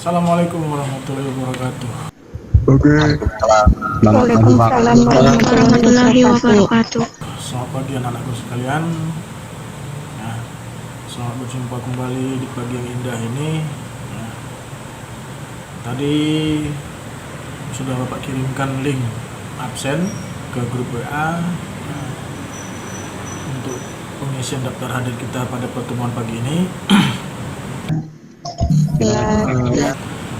Assalamualaikum warahmatullahi wabarakatuh. Oke. Waalaikumsalam warahmatullahi wabarakatuh. Selamat pagi anak-anakku sekalian. Ya, selamat berjumpa kembali di pagi yang indah ini. Ya, tadi sudah Bapak kirimkan link absen ke grup WA ya, untuk pengisian daftar hadir kita pada pertemuan pagi ini.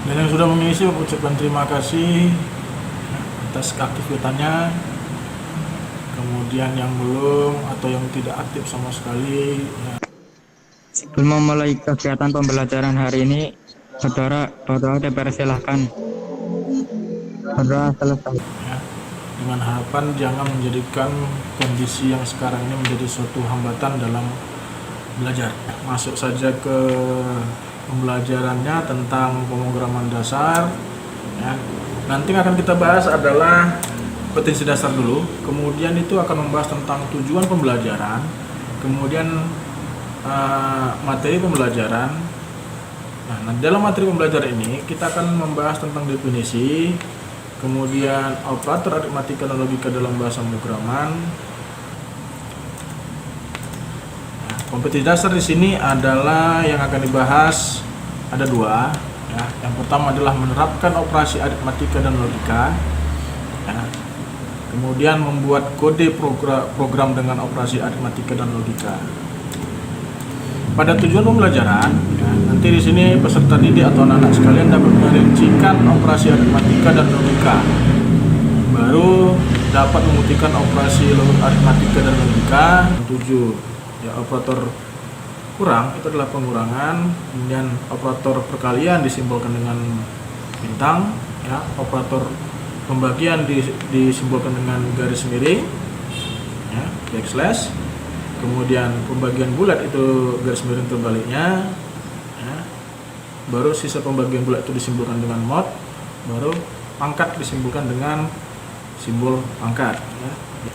Dan yang sudah mengisi, Bapak ucapkan terima kasih atas keaktivitasnya. Kemudian yang belum atau yang tidak aktif sama sekali ya. Sebelum memulai kegiatan pembelajaran hari ini, saudara dipersilahkan. Saudara selesai. Ya, dengan harapan jangan menjadikan kondisi yang sekarang ini menjadi suatu hambatan dalam belajar. Masuk saja ke pembelajarannya tentang pemrograman dasar ya. Nanti yang akan kita bahas adalah kompetensi dasar dulu, kemudian itu akan membahas tentang tujuan pembelajaran, kemudian materi pembelajaran. Nah, dalam materi pembelajaran ini kita akan membahas tentang definisi, kemudian operator aritmatika dan logika dalam bahasa pemrograman. Nah, kompetensi dasar di sini adalah yang akan dibahas ada dua. Ya. Yang pertama adalah menerapkan operasi aritmatika dan logika. Ya. Kemudian membuat kode program dengan operasi aritmatika dan logika. Pada tujuan pembelajaran, ya, nanti di sini peserta didik atau anak-anak sekalian dapat merincikan operasi aritmatika dan logika. Baru dapat membuktikan operasi aritmatika dan logika. 7. Ya, operator kurang itu adalah pengurangan, kemudian operator perkalian disimbolkan dengan bintang, ya, operator pembagian disimbolkan dengan garis miring ya, backslash, kemudian pembagian bulat itu garis miring terbaliknya ya. Baru sisa pembagian bulat itu disimbolkan dengan mod, baru pangkat disimbolkan dengan simbol pangkat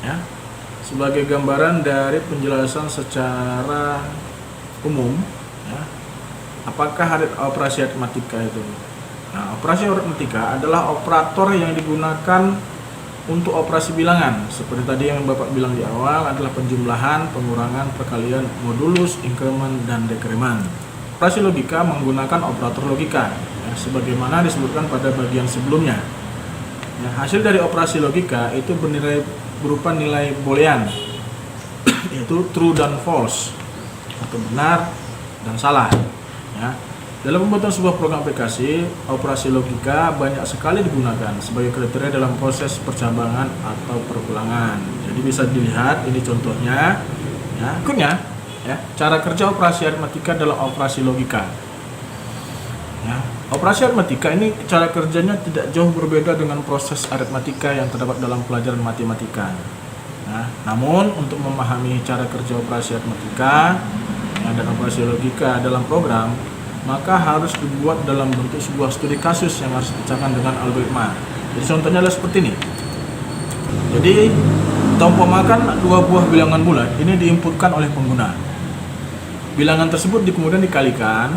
ya. Sebagai gambaran dari penjelasan secara umum ya, apakah operasi aritmatika itu? Nah, operasi aritmatika adalah operator yang digunakan untuk operasi bilangan. Seperti tadi yang Bapak bilang di awal adalah penjumlahan, pengurangan, perkalian, modulus, increment, dan decrement. Operasi logika menggunakan operator logika, ya, sebagaimana disebutkan pada bagian sebelumnya. Ya, hasil dari operasi logika itu berupa nilai boolean, yaitu true dan false, atau benar dan salah. Ya. Dalam pembuatan sebuah program aplikasi, operasi logika banyak sekali digunakan sebagai kriteria dalam proses percabangan atau perulangan. Jadi bisa dilihat ini contohnya, ya, berikutnya, ya, cara kerja operasi aritmatika dalam operasi logika. Ya, operasi aritmatika ini cara kerjanya tidak jauh berbeda dengan proses aritmatika yang terdapat dalam pelajaran matematika. Nah, namun untuk memahami cara kerja operasi aritmatika ya, dan operasi logika dalam program, maka harus dibuat dalam bentuk sebuah studi kasus yang harus dipecahkan dengan algoritma. Jadi contohnya adalah seperti ini. Jadi kita umpamakan dua buah bilangan bulat ini diinputkan oleh pengguna. Bilangan tersebut kemudian dikalikan.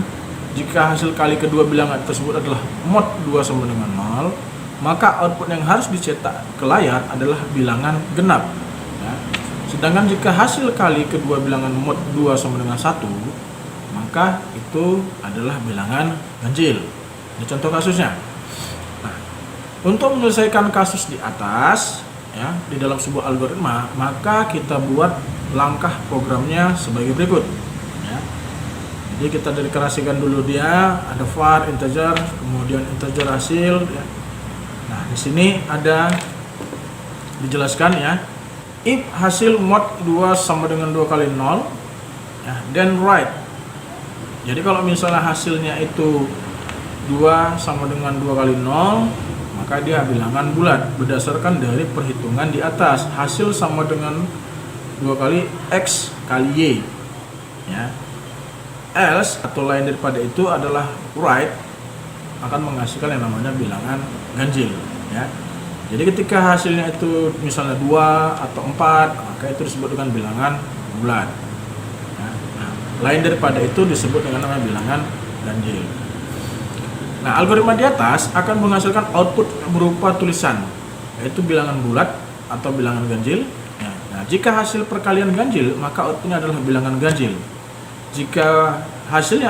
Jika hasil kali kedua bilangan tersebut adalah mod 2 sama dengan 0, maka output yang harus dicetak ke layar adalah bilangan genap. Ya. Sedangkan jika hasil kali kedua bilangan mod 2 sama dengan 1, maka itu adalah bilangan ganjil. Ini contoh kasusnya. Nah, untuk menyelesaikan kasus di atas, ya, di dalam sebuah algoritma, maka kita buat langkah programnya sebagai berikut. Ya. Jadi kita deklarasikan dulu dia, ada var integer, kemudian integer hasil. Ya. Nah, di sini ada dijelaskan ya, if hasil mod 2 sama dengan 2 kali 0, ya, then write. Jadi kalau misalnya hasilnya itu 2 sama dengan 2 kali 0, maka dia bilangan bulat berdasarkan dari perhitungan di atas. Hasil sama dengan 2 kali X kali Y. Ya. Else atau lain daripada itu adalah write, akan menghasilkan yang namanya bilangan ganjil. Ya. Jadi ketika hasilnya itu misalnya 2 atau 4, maka itu disebut dengan bilangan bulat. Lain daripada itu disebut dengan namanya bilangan ganjil. Nah, algoritma di atas akan menghasilkan output berupa tulisan, yaitu bilangan bulat atau bilangan ganjil. Nah, jika hasil perkalian ganjil, maka outputnya adalah bilangan ganjil. Jika hasil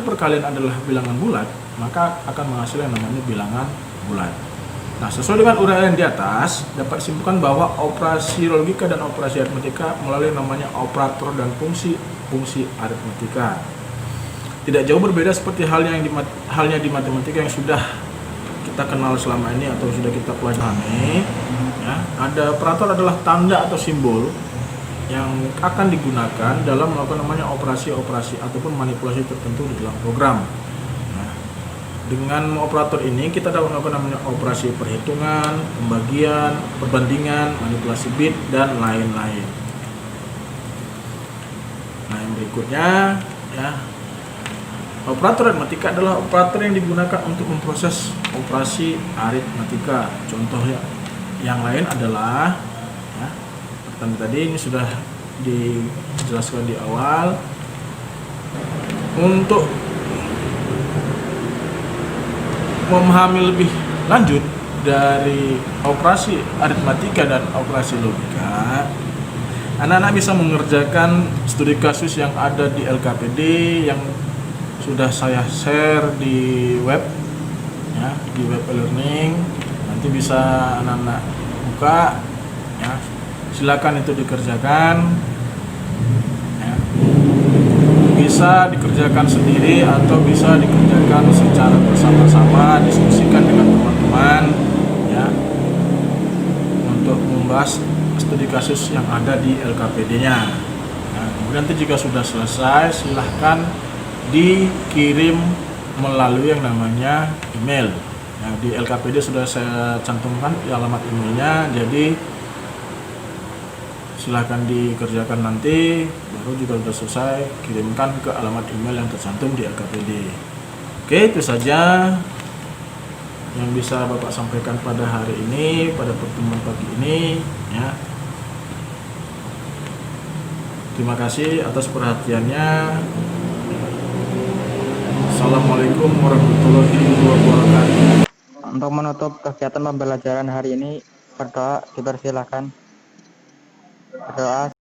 perkalian adalah bilangan bulat, maka akan menghasilkan yang namanya bilangan bulat. Nah, sesuai dengan uraian di atas, dapat disimpulkan bahwa operasi logika dan operasi aritmatika melalui namanya operator dan fungsi aritmatika. Tidak jauh berbeda seperti halnya di matematika yang sudah kita kenal selama ini atau sudah kita pelajari. Ya, ada operator adalah tanda atau simbol yang akan digunakan dalam melakukan namanya operasi-operasi ataupun manipulasi tertentu di dalam program. Dengan operator ini kita dapat melakukan namanya operasi perhitungan, pembagian, perbandingan, manipulasi bit, dan lain-lain. Nah, yang berikutnya ya, operator aritmatika adalah operator yang digunakan untuk memproses operasi aritmatika. Contohnya yang lain adalah ya, pertama tadi ini sudah dijelaskan di awal. Untuk memahami lebih lanjut dari operasi aritmatika dan operasi logika, anak-anak bisa mengerjakan studi kasus yang ada di LKPD yang sudah saya share di web, ya, di web e-learning. Nanti bisa anak-anak buka, ya, silakan itu dikerjakan. Bisa dikerjakan sendiri atau bisa dikerjakan secara bersama-sama, diskusikan dengan teman-teman ya, untuk membahas studi kasus yang ada di LKPD-nya. Nah, kemudian nanti jika sudah selesai, silahkan dikirim melalui yang namanya email. Nah, di LKPD sudah saya cantumkan di alamat emailnya, jadi silahkan dikerjakan nanti, baru juga sudah selesai kirimkan ke alamat email yang tercantum di LKPD. Oke, itu saja yang bisa Bapak sampaikan pada hari ini, pada pertemuan pagi ini ya. Terima kasih atas perhatiannya. Assalamualaikum warahmatullahi wabarakatuh. Untuk menutup kegiatan pembelajaran hari ini, berdoa dipersilahkan. Berdoa.